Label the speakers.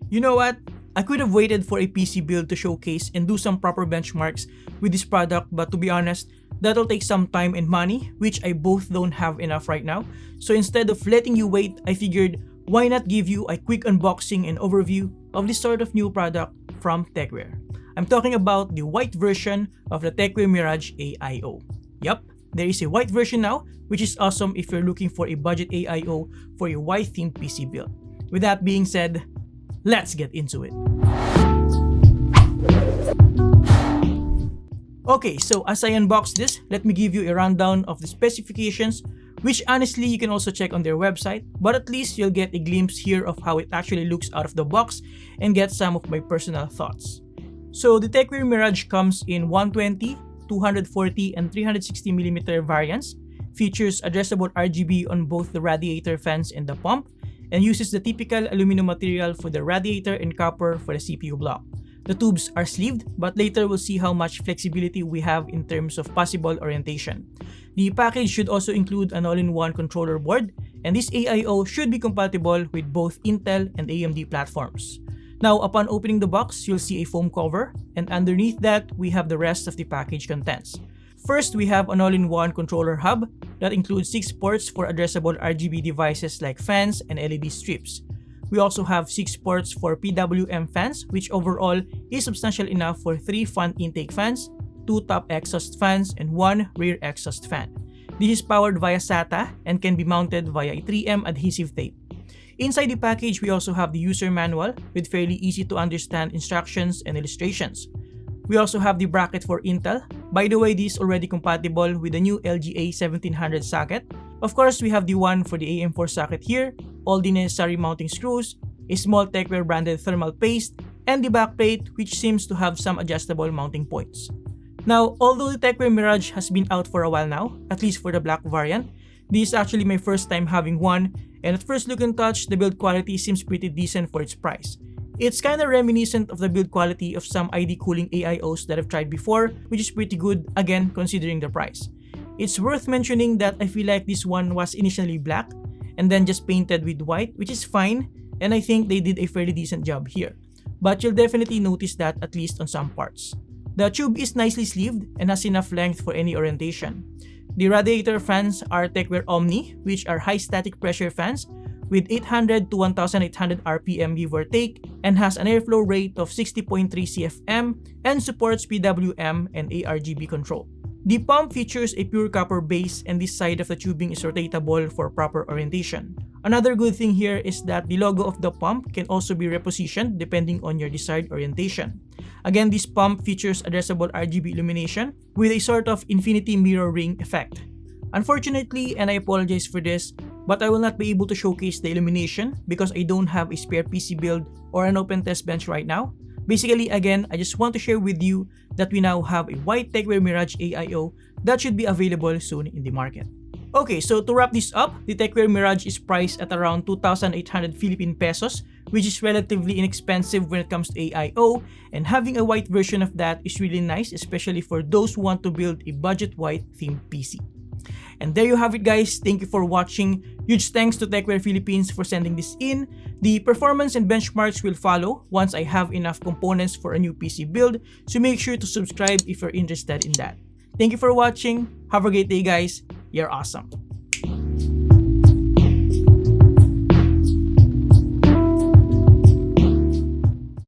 Speaker 1: You know what? I could have waited for a PC build to showcase and do some proper benchmarks with this product, but to be honest, that'll take some time and money, which I both don't have enough right now. So instead of letting you wait, I figured why not give you a quick unboxing and overview of this sort of new product from Tecware. I'm talking about the white version of the Tecware Mirage AIO. Yup, there is a white version now, which is awesome if you're looking for a budget AIO for your white-themed PC build. With that being said, let's get into it. Okay, so as I unbox this, let me give you a rundown of the specifications, which honestly you can also check on their website, but at least you'll get a glimpse here of how it actually looks out of the box and get some of my personal thoughts. So the Tecware Mirage comes in 120, 240, and 360mm variants, features addressable RGB on both the radiator fans and the pump, and uses the typical aluminum material for the radiator and copper for the CPU block. The tubes are sleeved, but later we'll see how much flexibility we have in terms of possible orientation. The package should also include an all-in-one controller board, and this AIO should be compatible with both Intel and AMD platforms. Now, upon opening the box, you'll see a foam cover, and underneath that, we have the rest of the package contents. First, we have an all-in-one controller hub that includes 6 ports for addressable RGB devices like fans and LED strips. We also have 6 ports for PWM fans, which overall is substantial enough for 3 front intake fans, 2 top exhaust fans, and 1 rear exhaust fan. This is powered via SATA and can be mounted via a 3M adhesive tape. Inside the package, we also have the user manual with fairly easy to understand instructions and illustrations. We also have the bracket for Intel. By the way, this is already compatible with the new LGA 1700 socket. Of course, we have the one for the AM4 socket here, all the necessary mounting screws, a small Tecware branded thermal paste, and the backplate, which seems to have some adjustable mounting points. Now, although the Tecware Mirage has been out for a while now, at least for the black variant, this is actually my first time having one, and at first look and touch, the build quality seems pretty decent for its price. It's kinda reminiscent of the build quality of some ID cooling AIOs that I've tried before, which is pretty good, again, considering the price. It's worth mentioning that I feel like this one was initially black, and then just painted with white, which is fine, and I think they did a fairly decent job here. But you'll definitely notice that at least on some parts. The tube is nicely sleeved and has enough length for any orientation. The radiator fans are Tecware Omni, which are high static pressure fans with 800 to 1800 RPM give or take, and has an airflow rate of 60.3 CFM and supports PWM and ARGB control. The pump features a pure copper base, and this side of the tubing is rotatable for proper orientation. Another good thing here is that the logo of the pump can also be repositioned depending on your desired orientation. Again, this pump features addressable RGB illumination with a sort of infinity mirror ring effect. Unfortunately, and I apologize for this, but I will not be able to showcase the illumination because I don't have a spare PC build or an open test bench right now. Basically, again, I just want to share with you that we now have a white Tecware Mirage AIO that should be available soon in the market. Okay, so to wrap this up, the Tecware Mirage is priced at around 2,800 Philippine pesos, which is relatively inexpensive when it comes to AIO, and having a white version of that is really nice, especially for those who want to build a budget white themed PC. And there you have it, guys. Thank you for watching. Huge thanks to Tecware Philippines for sending this in. The performance and benchmarks will follow once I have enough components for a new PC build, so make sure to subscribe if you're interested in that. Thank you for watching. Have a great day, guys. You're awesome.